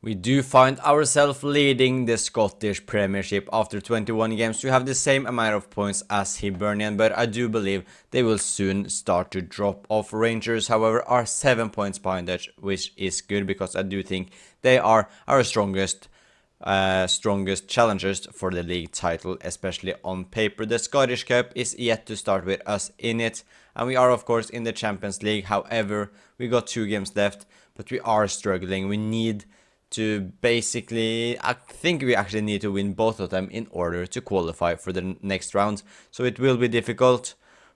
We do find ourselves leading the Scottish Premiership after 21 games. We have the same amount of points as Hibernian, but I do believe they will soon start to drop off. Rangers, however, are 7 points behind us, which is good because I do think they are our strongest challengers for the league title, especially on paper. The Scottish Cup is yet to start with us in it, and we are of course in the Champions League. However, we got 2 games left, but we are struggling. We need to I think we actually need to win both of them in order to qualify for the next round. So it will be difficult,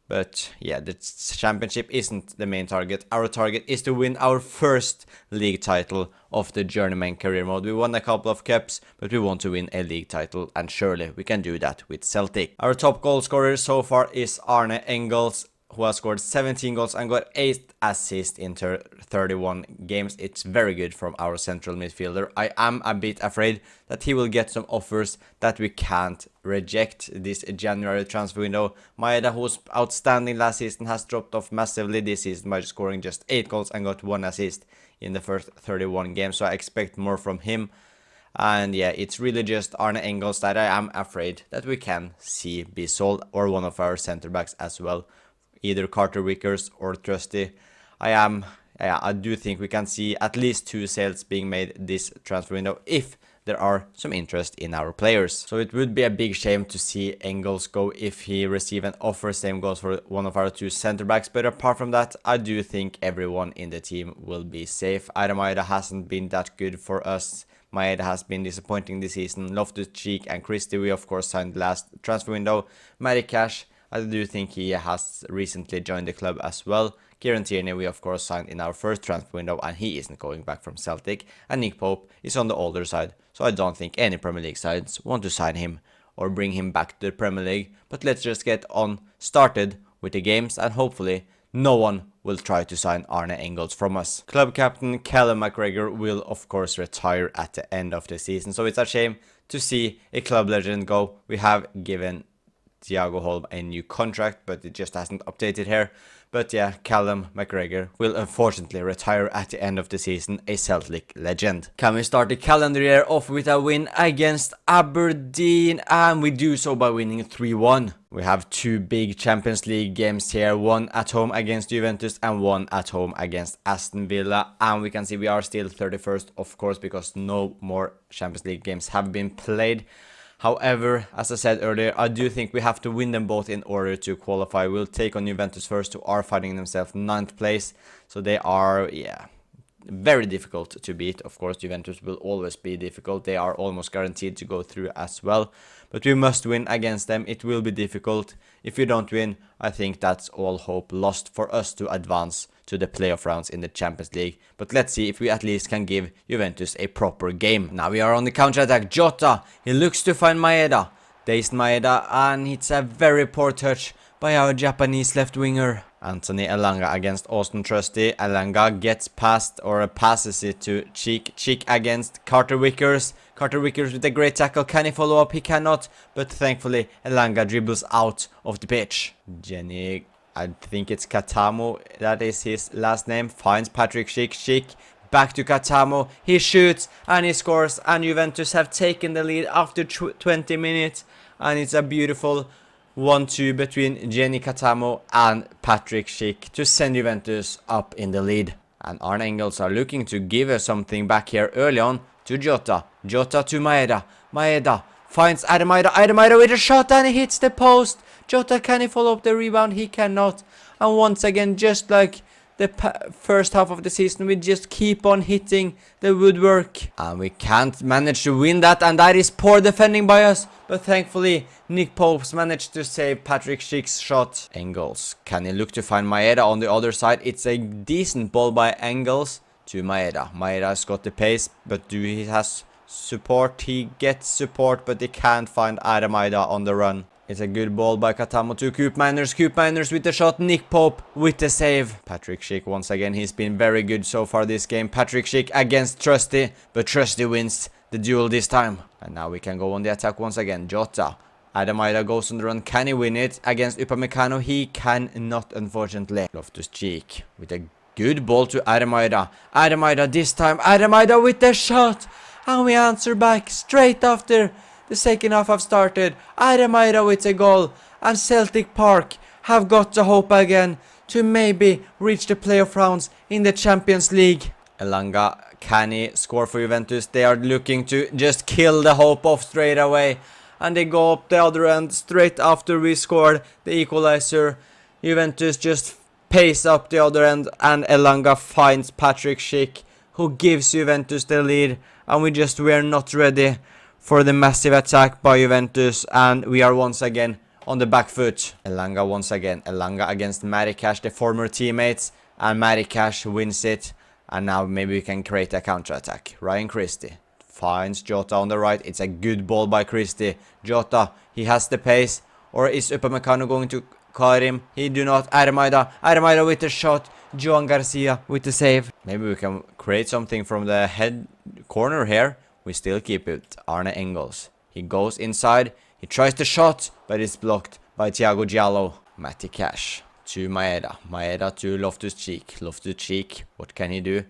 but yeah, the championship isn't the main target. Our target is to win our first league title of the Journeyman career mode. We won a couple of cups, but we want to win a league title, and surely we can do that with Celtic. Our top goal scorer so far is Arne Engels, who has scored 17 goals and got 8 assists in 31 games. It's very good from our central midfielder. I am a bit afraid that he will get some offers that we can't reject this January transfer window. Maeda, who was outstanding last season, has dropped off massively this season by scoring just 8 goals and got 1 assist in the first 31 games. So I expect more from him. And yeah, it's really just Arne Engels that I am afraid that we can see be sold, or one of our centre backs as well. Either Carter Vickers or Trusty. I do think we can see at least 2 sales being made this transfer window if there are some interest in our players. So it would be a big shame to see Engels go if he receive an offer. Same goes for one of our 2 centre backs. But apart from that, I do think everyone in the team will be safe. Maeda hasn't been that good for us. Maeda has been disappointing this season. Loftus-Cheek and Christie we of course signed last transfer window. Matty Cash, I do think he has recently joined the club as well. Kieran Tierney we of course signed in our first transfer window, and he isn't going back from Celtic. And Nick Pope is on the older side, so I don't think any Premier League sides want to sign him or bring him back to the Premier League. But let's just get on started with the games, and hopefully no one will try to sign Arne Engels from us. Club captain Callum McGregor will of course retire at the end of the season, so it's a shame to see a club legend go. We have given Thiago Holm a new contract, but it just hasn't updated here. But yeah, Callum McGregor will unfortunately retire at the end of the season, a Celtic legend. Can we start the calendar year off with a win against Aberdeen? And we do so by winning 3-1. We have 2 big Champions League games here, one at home against Juventus and one at home against Aston Villa. And we can see we are still 31st, of course, because no more Champions League games have been played. However, as I said earlier, I do think we have to win them both in order to qualify. We'll take on Juventus first, who are fighting themselves 9th place. So they are, very difficult to beat. Of course, Juventus will always be difficult. They are almost guaranteed to go through as well. But we must win against them. It will be difficult. If we don't win, I think that's all hope lost for us to advance to the playoff rounds in the Champions League. But let's see if we at least can give Juventus a proper game. Now we are on the counter-attack. Jota, he looks to find Maeda. Dazed Maeda, and it's a very poor touch by our Japanese left winger. Anthony Elanga against Austin Trusty. Elanga gets past, or passes it to Cheek. Cheek against Carter Vickers. Carter Vickers with a great tackle. Can he follow up? He cannot. But thankfully, Elanga dribbles out of the pitch. Jenny, I think it's Katamo, that is his last name, finds Patrick Schick. Schick back to Katamo. He shoots and he scores. And Juventus have taken the lead after 20 minutes. And it's a beautiful 1-2 between Jenny Katamo and Patrick Schick to send Juventus up in the lead. And Arne Engels are looking to give us something back here early on to Jota. Jota to Maeda. Maeda finds Ademaida. Ademaida with a shot and he hits the post. Jota, can he follow up the rebound? He cannot. And once again, just like the first half of the season, we just keep on hitting the woodwork. And we can't manage to win that, and that is poor defending by us. But thankfully, Nick Pope's managed to save Patrick Schick's shot. Engels, can he look to find Maeda on the other side? It's a decent ball by Engels to Maeda. Maeda's got the pace, but he has support? He gets support, but he can't find Ademaida on the run. It's a good ball by Katamo to Coop Miners. Coop Miners with the shot. Nick Pope with the save. Patrick Schick once again. He's been very good so far this game. Patrick Schick against Trusty. But Trusty wins the duel this time. And now we can go on the attack once again. Jota. Ademaida goes on the run. Can he win it against Upamecano? He cannot, unfortunately. Loftus-Cheek with a Good ball to Ademaida. Ademaida this time. Ademaida with the shot. And we answer back straight after the second half have started. Ademaida with a goal. And Celtic Park have got the hope again to maybe reach the playoff rounds in the Champions League. Elanga, can he score for Juventus? They are looking to just kill the hope off straight away. And they go up the other end straight after we scored the equalizer. Juventus just pace up the other end, and Elanga finds Patrick Schick, who gives Juventus the lead. And we just were not ready for the massive attack by Juventus, and we are once again on the back foot. Elanga once again. Elanga against Marikash, the former teammates, and Marikash wins it. And now maybe we can create a counter-attack. Ryan Christie finds Jota on the right. It's a good ball by Christie. Jota, he has the pace. Or is Upamecano going to caught him? He do not. Ademaida. Ademaida with the shot. Joan Garcia with the save. Maybe we can create something from the head corner here. We still keep it. Arne Engels. He goes inside. He tries the shot, but it's blocked by Thiago Giallo. Matty Cash to Maeda. Maeda to Loftus-Cheek. Loftus-Cheek, what can he do?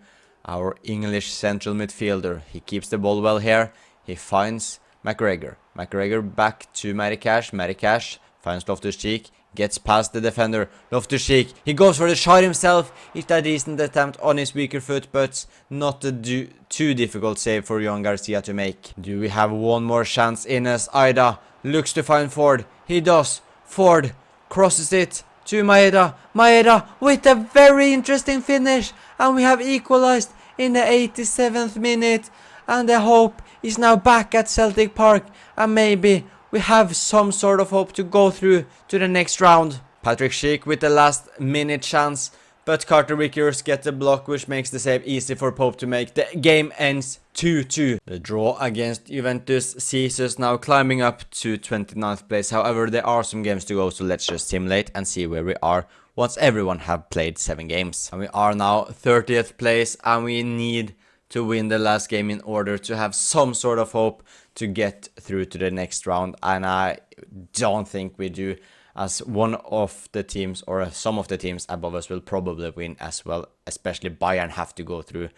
Our English central midfielder. He keeps the ball well here. He finds McGregor. McGregor back to Matty Cash. Matty Cash finds Loftus-Cheek. Gets past the defender. Loftus-Cheek. He goes for the shot himself. It's a decent attempt on his weaker foot, but not a too difficult save for Joan Garcia to make. Do we have one more chance in us? Ida looks to find Ford. He does. Ford crosses it to Maeda. Maeda with a very interesting finish. And we have equalized in the 87th minute. And the hope is now back at Celtic Park. And maybe we have some sort of hope to go through to the next round. Patrick Schick with the last minute chance. But Carter Vickers gets the block, which makes the save easy for Pope to make. The game ends 2-2. The draw against Juventus sees us now climbing up to 29th place. However, there are some games to go, so let's just simulate and see where we are once everyone have played 7 games. And we are now 30th place, and we need to win the last game in order to have some sort of hope to get through to the next round. And I don't think we do, as one of the teams or some of the teams above us will probably win as well. Especially Bayern have to go through.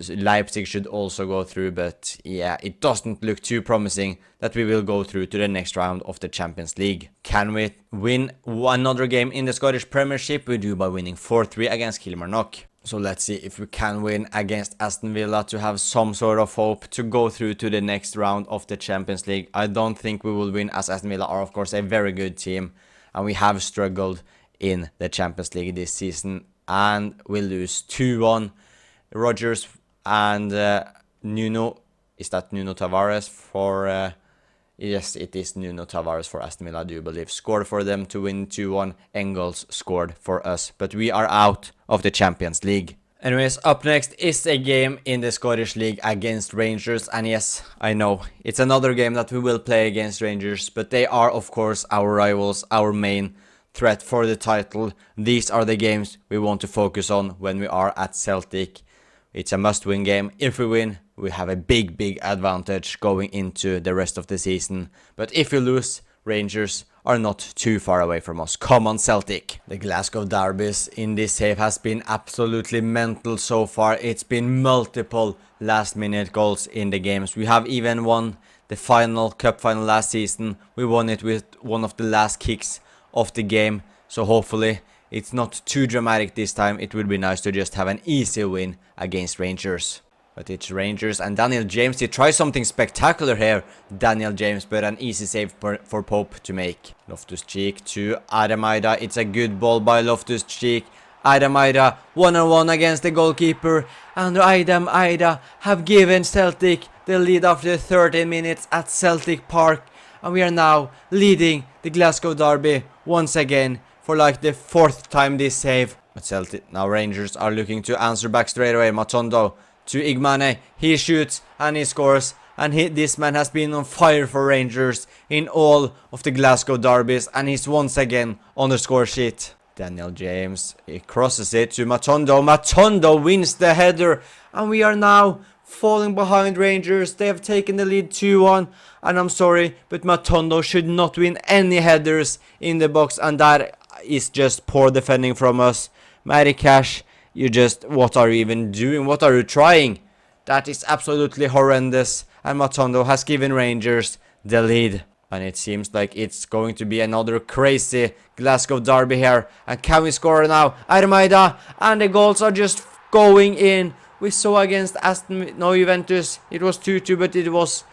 Leipzig should also go through, but yeah, it doesn't look too promising that we will go through to the next round of the Champions League. Can we win another game in the Scottish Premiership? We do by winning 4-3 against Kilmarnock. So let's see if we can win against Aston Villa to have some sort of hope to go through to the next round of the Champions League. I don't think we will win, as Aston Villa are of course a very good team, and we have struggled in the Champions League this season, and we lose 2-1. Rodgers and Nuno, is that Nuno Tavares for... Yes, it is Nuno Tavares for Aston Villa, I do believe. Scored for them to win 2-1. Engels scored for us. But we are out of the Champions League. Anyways, up next is a game in the Scottish League against Rangers. And yes, I know, it's another game that we will play against Rangers. But they are, of course, our rivals, our main threat for the title. These are the games we want to focus on when we are at Celtic. It's a must-win game. If we win, we have a big advantage going into the rest of the season. But if we lose, Rangers are not too far away from us. Come on, Celtic. The Glasgow derbies in this save has been absolutely mental so far. It's been multiple last-minute goals in the games. We have even won the cup final last season. We won it with one of the last kicks of the game. So hopefully it's not too dramatic this time. It would be nice to just have an easy win against Rangers. But it's Rangers and Daniel James. He tries something spectacular here, Daniel James, but an easy save for Pope to make. Loftus-Cheek to Ademaida. It's a good ball by Loftus-Cheek. Ademaida one-on-one against the goalkeeper. And Ademaida have given Celtic the lead after 30 minutes at Celtic Park. And we are now leading the Glasgow derby once again for like the 4th time this save. But Celtic, now Rangers are looking to answer back straight away. Matondo to Igmane. He shoots and he scores. And this man has been on fire for Rangers in all of the Glasgow derbies. And he's once again on the score sheet. Daniel James, he crosses it to Matondo. Matondo wins the header. And we are now falling behind Rangers. They have taken the lead 2-1. And I'm sorry, but Matondo should not win any headers in the box. And that is just poor defending from us. Matty Cash what are you even doing? What are you trying? That is absolutely horrendous. And Matondo has given Rangers the lead. And it seems like it's going to be another crazy Glasgow derby here. And can we score now? Armaida. And the goals are just going in. We saw against Juventus, it was 2-2, but it was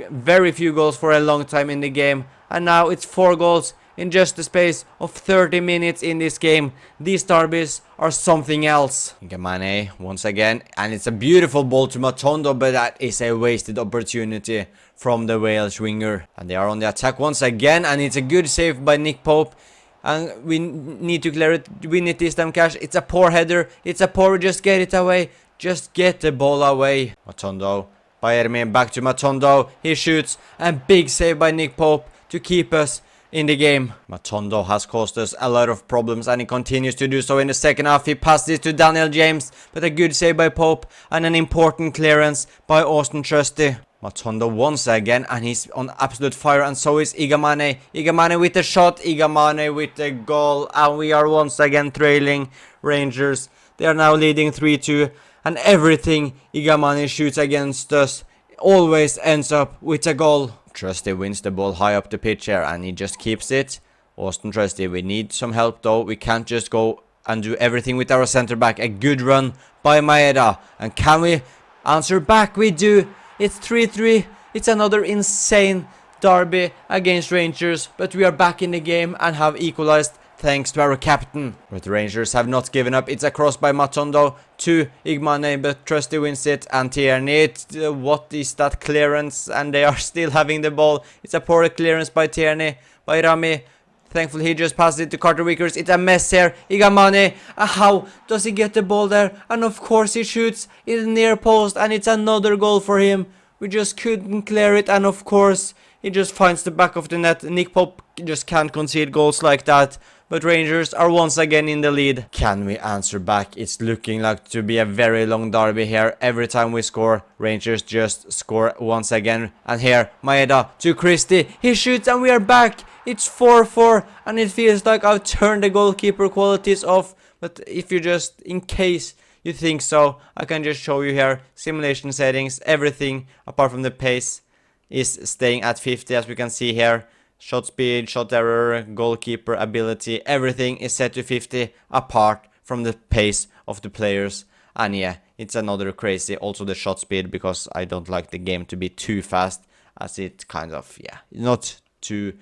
very few goals for a long time in the game. And now it's 4 goals in just the space of 30 minutes in this game. These derbies are something else. Gamane once again, and it's a beautiful ball to Matondo, but that is a wasted opportunity from the Wales winger. And they are on the attack once again, and it's a good save by Nick Pope. And we need to clear it. We need this time, Cash. It's a poor header. It's a poor. Just get it away. Just get the ball away. Matondo. Bayermin back to Matondo. He shoots. And big save by Nick Pope to keep us in the game. Matondo has caused us a lot of problems, and he continues to do so in the second half. He passes it to Daniel James, but a good save by Pope and an important clearance by Austin Trusty. Matondo once again, and he's on absolute fire, and so is Igamane. Igamane with the shot, Igamane with the goal, and we are once again trailing Rangers. They are now leading 3-2, and everything Igamane shoots against us always ends up with a goal. Trusty wins the ball high up the pitch here, and he just keeps it. Austin Trusty, we need some help though. We can't just go and do everything with our centre back. A good run by Maeda, and can we answer back? We do. It's 3-3. It's another insane derby against Rangers, but we are back in the game and have equalized thanks to our captain. But Rangers have not given up. It's a cross by Matondo to Igmane, but Trusty wins it, and Tierney, what is that clearance? And they are still having the ball. It's a poor clearance by Tierney, by Rami. Thankfully, he just passes it to Carter Vickers. It's a mess here. Igamane. How does he get the ball there? And of course, he shoots in the near post. And it's another goal for him. We just couldn't clear it. And of course, he just finds the back of the net. Nick Pope just can't concede goals like that. But Rangers are once again in the lead. Can we answer back? It's looking like to be a very long derby here. Every time we score, Rangers just score once again. And here, Maeda to Christie. He shoots and we are back. It's 4-4, and it feels like I've turned the goalkeeper qualities off. But if you just, in case you think so, I can just show you here. Simulation settings, everything apart from the pace is staying at 50, as we can see here. Shot speed, shot error, goalkeeper ability, everything is set to 50 apart from the pace of the players. And yeah, it's another crazy. Also the shot speed, because I don't like the game to be too fast, as it kind of, yeah, not too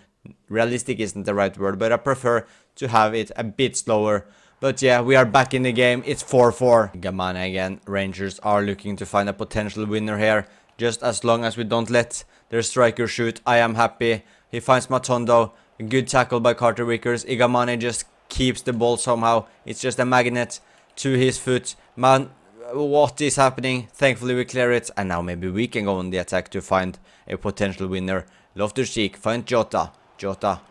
realistic isn't the right word, but I prefer to have it a bit slower. But yeah, we are back in the game. It's 4-4. Gamane again. Rangers are looking to find a potential winner here. Just as long as we don't let their striker shoot, I am happy. He finds Matondo. A good tackle by Carter Vickers. Igamane just keeps the ball somehow. It's just a magnet to his foot. Man, what is happening? Thankfully we clear it. And now maybe we can go on the attack to find a potential winner. Loftus-Cheek finds Jota. Jota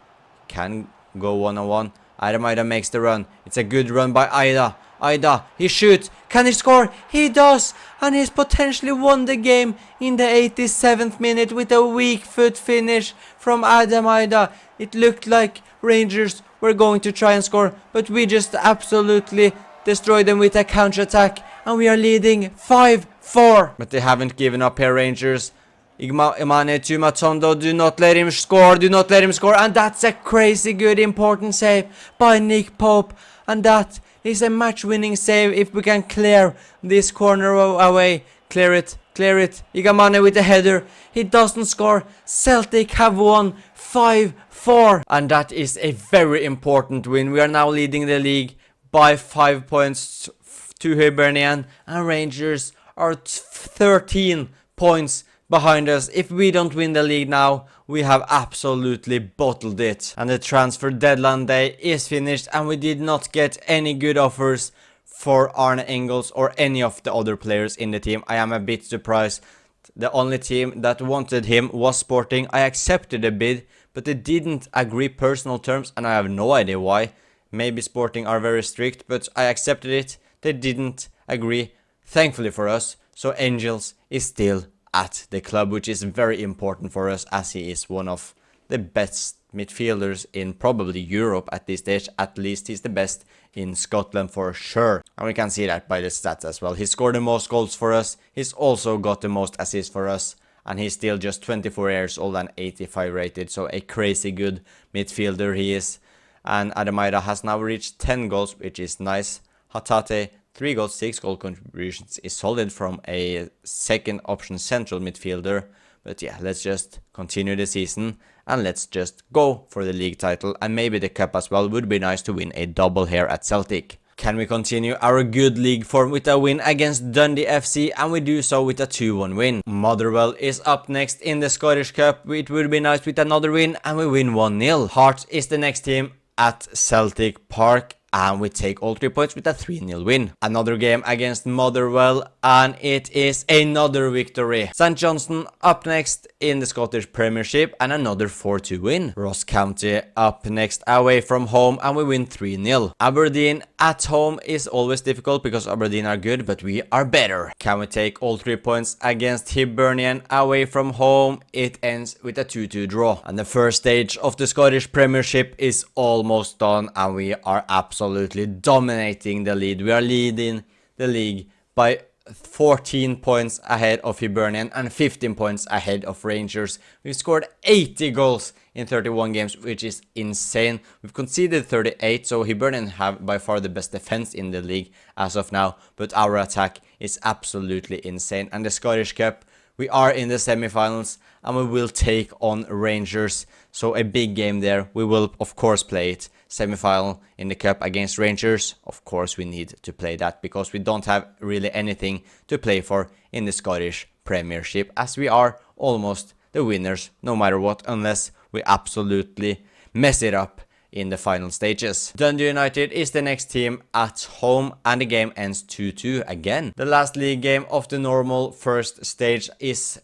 can go one-on-one. Armaida makes the run. It's a good run by Aida. Aida, he shoots. Can he score? He does. And he's potentially won the game in the 87th minute with a weak foot finish from Adam Aida. It looked like Rangers were going to try and score, but we just absolutely destroyed them with a counter-attack. And we are leading 5-4. But they haven't given up here, Rangers. Imane to Matondo, do not let him score, do not let him score, and that's a crazy good important save by Nick Pope, and that is a match-winning save if we can clear this corner away. Clear it, Igamane with the header, he doesn't score. Celtic have won 5-4, and that is a very important win. We are now leading the league by 5 points to Hibernian, and Rangers are 13 points behind us. If we don't win the league now, we have absolutely bottled it. And the transfer deadline day is finished, and we did not get any good offers for Arne Engels or any of the other players in the team. I am a bit surprised. The only team that wanted him was Sporting. I accepted the bid, but they didn't agree personal terms, and I have no idea why. Maybe Sporting are very strict, but I accepted it. They didn't agree, thankfully for us. So Engels is still at the club, which is very important for us, as he is one of the best midfielders in probably Europe at this stage. At least he's the best in Scotland for sure. And we can see that by the stats as well. He scored the most goals for us. He's also got the most assists for us. And he's still just 24 years old and 85 rated. So a crazy good midfielder he is. And Adamaida has now reached 10 goals, which is nice. Hatate, 3 goals, 6 goal contributions is solid from a second option central midfielder. But yeah, let's just continue the season and let's just go for the league title. And maybe the cup as well. Would be nice to win a double here at Celtic. Can we continue our good league form with a win against Dundee FC, and we do so with a 2-1 win. Motherwell is up next in the Scottish Cup. It would be nice with another win and we win 1-0. Hearts is the next team at Celtic Park, and we take all 3 points with a 3-0 win. Another game against Motherwell, and it is another victory. St Johnstone up next in the Scottish Premiership, and another 4-2 win. Ross County up next away from home, and we win 3-0. Aberdeen at home is always difficult because Aberdeen are good, but we are better. Can we take all 3 points against Hibernian away from home? It ends with a 2-2 draw. And the first stage of the Scottish Premiership is almost done, and we are absolutely dominating the lead. We are leading the league by 14 points ahead of Hibernian and 15 points ahead of Rangers. We've scored 80 goals in 31 games, which is insane. We've conceded 38, so Hibernian have by far the best defense in the league as of now, but our attack is absolutely insane. And the Scottish Cup, we are in the semi-finals and we will take on Rangers, so a big game there. We will of course play it. Semi-final in the cup against Rangers, of course we need to play that because we don't have really anything to play for in the Scottish Premiership, as we are almost the winners no matter what, unless we absolutely mess it up in the final stages. Dundee United is the next team at home, and the game ends 2-2 again. The last league game of the normal first stage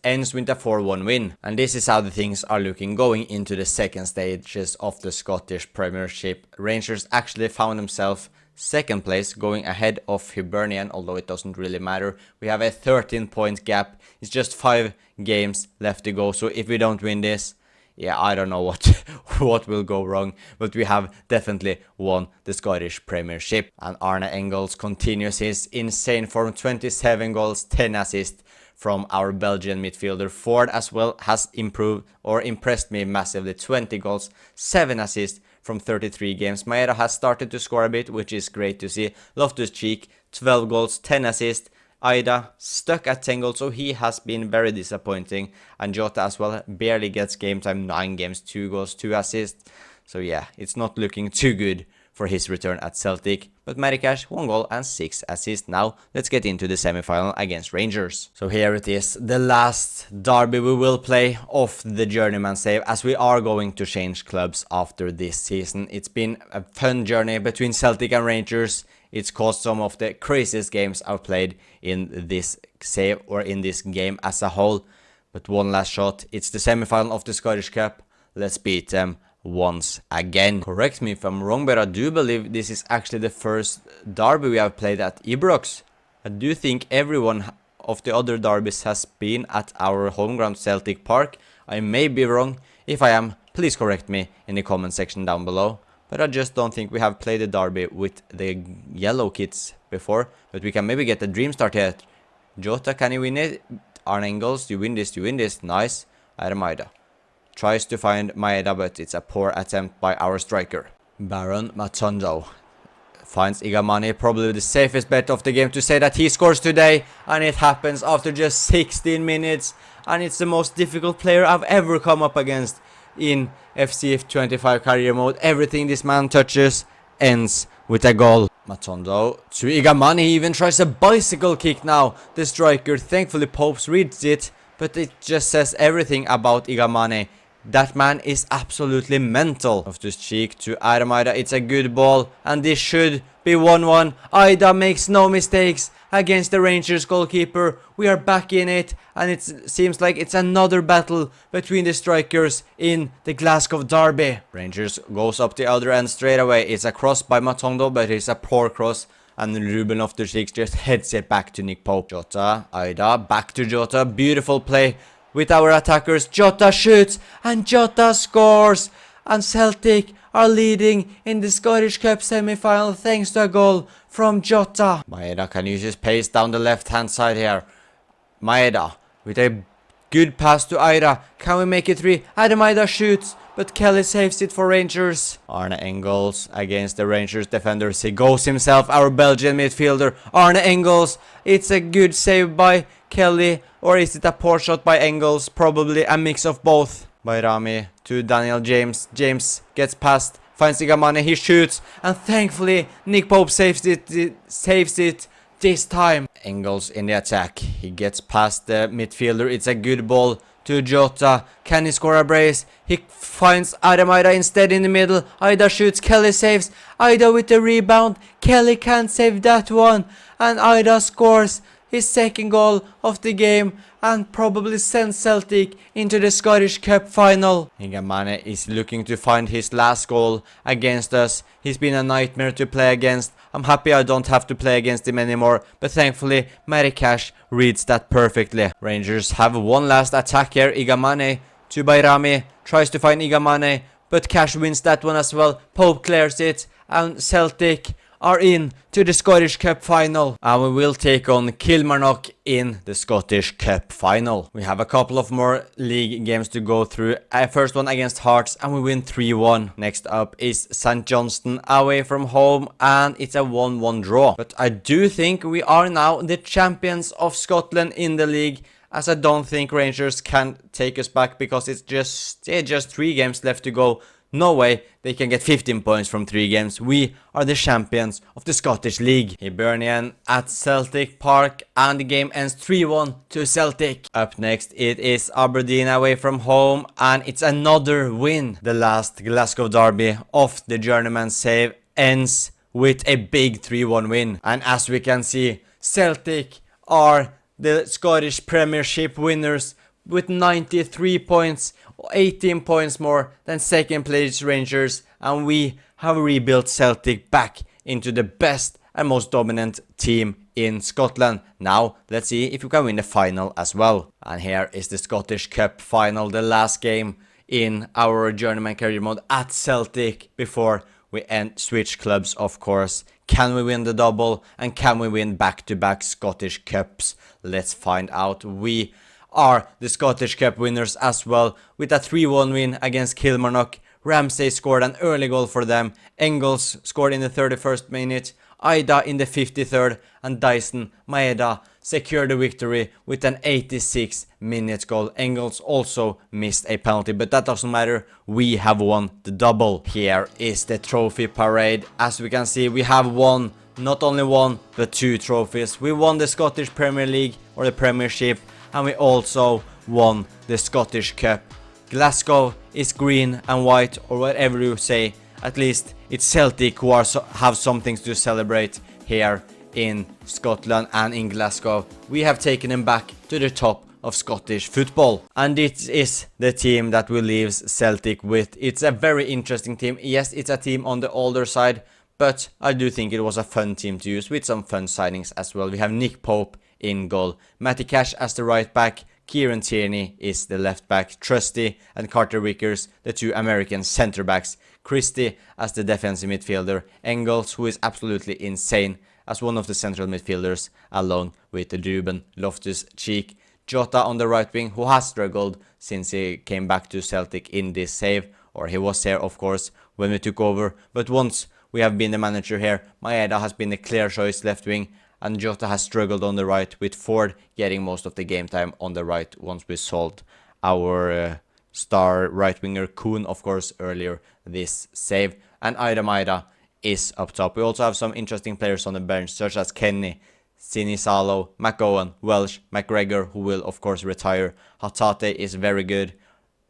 ends with a 4-1 win, and this is how the things are looking going into the second stages of the Scottish Premiership. Rangers actually found themselves second place, going ahead of Hibernian, although it doesn't really matter. We have a 13-point gap. It's just 5 games left to go, so if we don't win this, yeah, I don't know what will go wrong, but we have definitely won the Scottish Premiership. And Arne Engels continues his insane form, 27 goals, 10 assists from our Belgian midfielder. Ford as well has improved or impressed me massively, 20 goals, 7 assists from 33 games. Maeda has started to score a bit, which is great to see. Loftus-Cheek, 12 goals, 10 assists. Aida stuck at 10 goals, so he has been very disappointing. And Jota as well barely gets game time, 9 games, 2 goals, 2 assists. So yeah, it's not looking too good for his return at Celtic. But Marikash, 1 goal and 6 assists. Now let's get into the semi-final against Rangers. So here it is, the last derby we will play of the Journeyman save, as we are going to change clubs after this season. It's been a fun journey between Celtic and Rangers. It's caused some of the craziest games I've played in this save or in this game as a whole. But one last shot. It's the semi-final of the Scottish Cup. Let's beat them once again. Correct me if I'm wrong, but I do believe this is actually the first derby we have played at Ibrox. I do think everyone of the other derbies has been at our home ground, Celtic Park. I may be wrong. If I am, please correct me in the comment section down below. But I just don't think we have played a derby with the yellow kits before. But we can maybe get a dream start here. Jota, can you win it? Arne Engels, you win this, you win this. Nice. Maeda tries to find Maeda, but it's a poor attempt by our striker. Baron Matondo finds Igamani, probably the safest bet of the game to say that he scores today. And it happens after just 16 minutes. And it's the most difficult player I've ever come up against in FC 25 career mode. Everything this man touches ends with a goal. Matondo to Igamani, he even tries a bicycle kick now. The striker, thankfully Popes reads it, but it just says everything about Igamani. That man is absolutely mental. Loftus-Cheek to Maeda, it's a good ball, and this should be 1-1. Aida makes no mistakes against the Rangers goalkeeper. We are back in it, and it seems like it's another battle between the strikers in the Glasgow derby. Rangers goes up the other end straight away. It's a cross by Matondo, but it's a poor cross, and Ruben Loftus-Cheek just heads it back to Nick Pope. Jota, Aida, back to Jota. Beautiful play with our attackers. Jota shoots and Jota scores. and Celtic are leading in the Scottish Cup semi-final thanks to a goal from Jota. Maeda can use his pace down the left-hand side here. Maeda with a good pass to Aida. Can we make it 3? Adam Aida shoots, but Kelly saves it for Rangers. Arne Engels against the Rangers defenders. He goes himself, our Belgian midfielder. Arne Engels. It's a good save by Kelly. Or is it a poor shot by Engels? Probably a mix of both. Bayrami to Daniel James. James gets past. Finds Igamane. He shoots. And thankfully, Nick Pope saves it this time. Engels in the attack. He gets past the midfielder. It's a good ball to Jota. Can he score a brace? He finds Adam Aida instead in the middle. Aida shoots. Kelly saves. Aida with the rebound. Kelly can't save that one. And Aida scores his second goal of the game and probably sends Celtic into the Scottish Cup final. Igamane is looking to find his last goal against us. He's been a nightmare to play against. I'm happy I don't have to play against him anymore, but thankfully Marikash reads that perfectly. Rangers have one last attack here. Igamane to Bayrami, tries to find Igamane, but Cash wins that one as well. Pope clears it, and Celtic are in to the Scottish Cup final, and we will take on Kilmarnock in the Scottish Cup final. We have a couple of more league games to go through. First one against Hearts, and we win 3-1. Next up is St Johnstone away from home, and it's a 1-1 draw. But I do think we are now the champions of Scotland in the league, as I don't think Rangers can take us back because it's just 3 games left to go. No way they can get 15 points from 3 games. We are the champions of the Scottish League. Hibernian at Celtic Park, and the game ends 3-1 to Celtic. Up next it is Aberdeen away from home, and it's another win. The last Glasgow derby of the Journeyman save ends with a big 3-1 win. And as we can see, Celtic are the Scottish Premiership winners with 93 points, 18 points more than second place Rangers, and we have rebuilt Celtic back into the best and most dominant team in Scotland. Now let's see if we can win the final as well. And here is the Scottish Cup final, the last game in our Journeyman career mode at Celtic before we switch clubs, of course. Can we win the double, and can we win back-to-back Scottish Cups? Let's find out. We are the Scottish Cup winners as well, with a 3-1 win against Kilmarnock. Ramsey scored an early goal for them. Engels scored in the 31st minute. Aida in the 53rd, and Dyson Maeda secured the victory with an 86-minute goal. Engels also missed a penalty, but that doesn't matter. We have won the double. Here is the trophy parade. As we can see, we have won not only one, but 2 trophies. We won the Scottish Premier League, or the Premiership, and we also won the Scottish Cup. Glasgow is green and white, or whatever you say. At least it's Celtic who have something to celebrate here in Scotland and in Glasgow. We have taken them back to the top of Scottish football. And it is the team that we leave Celtic with. It's a very interesting team. Yes, it's a team on the older side, but I do think it was a fun team to use with some fun signings as well. We have Nick Pope in goal, Matty Cash as the right back, Kieran Tierney is the left back, Trusty and Carter Vickers the 2 American centre backs, Christie as the defensive midfielder, Engels, who is absolutely insane as one of the central midfielders, along with Ruben Loftus-Cheek, Jota on the right wing, who has struggled since he came back to Celtic in this save, or he was here of course when we took over, but once we have been the manager here, Maeda has been the clear choice left wing, and Jota has struggled on the right, with Ford getting most of the game time on the right once we sold our star right winger Kuhn, of course, earlier this save. And Ida Maida is up top. We also have some interesting players on the bench, such as Kenny, Sinisalo, McGowan, Welsh, McGregor, who will of course retire. Hatate is very good.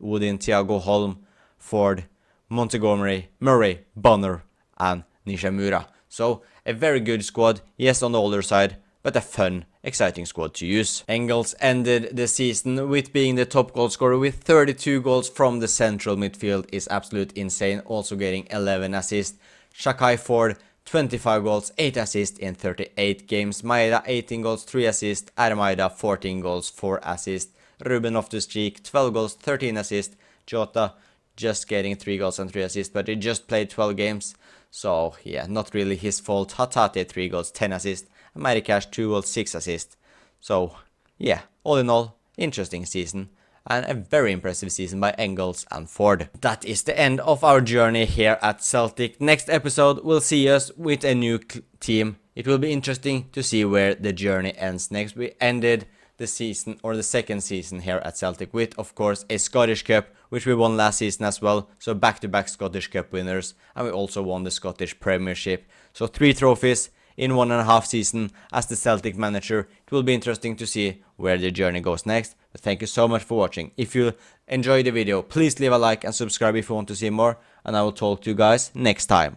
Woodin, Thiago Holm, Ford, Montgomery, Murray, Bonner, and Nishimura. So a very good squad, yes, on the older side, but a fun, exciting squad to use. Engels ended the season with being the top goal scorer with 32 goals from the central midfield. Is absolute insane, also getting 11 assists. Shakai Ford, 25 goals, 8 assists in 38 games. Maeda, 18 goals, 3 assists. Armaida, 14 goals, 4 assists. Ruben Loftus-Cheek, 12 goals, 13 assists. Jota, just getting 3 goals and 3 assists, but he just played 12 games. So yeah, not really his fault. Hatate 3 goals, 10 assists, and Matty Cash 2 goals, 6 assists. So yeah, all in all, interesting season. And a very impressive season by Engels and Ford. That is the end of our journey here at Celtic. Next episode will see us with a new team. It will be interesting to see where the journey ends next. We ended the season, or the second season here at Celtic, with of course a Scottish Cup, which we won last season as well. So back-to-back Scottish Cup winners, and we also won the Scottish Premiership. So 3 trophies in 1.5 season as the Celtic manager. It will be interesting to see where the journey goes next. But thank you so much for watching. If you enjoyed the video, please leave a like and subscribe if you want to see more. And I will talk to you guys next time.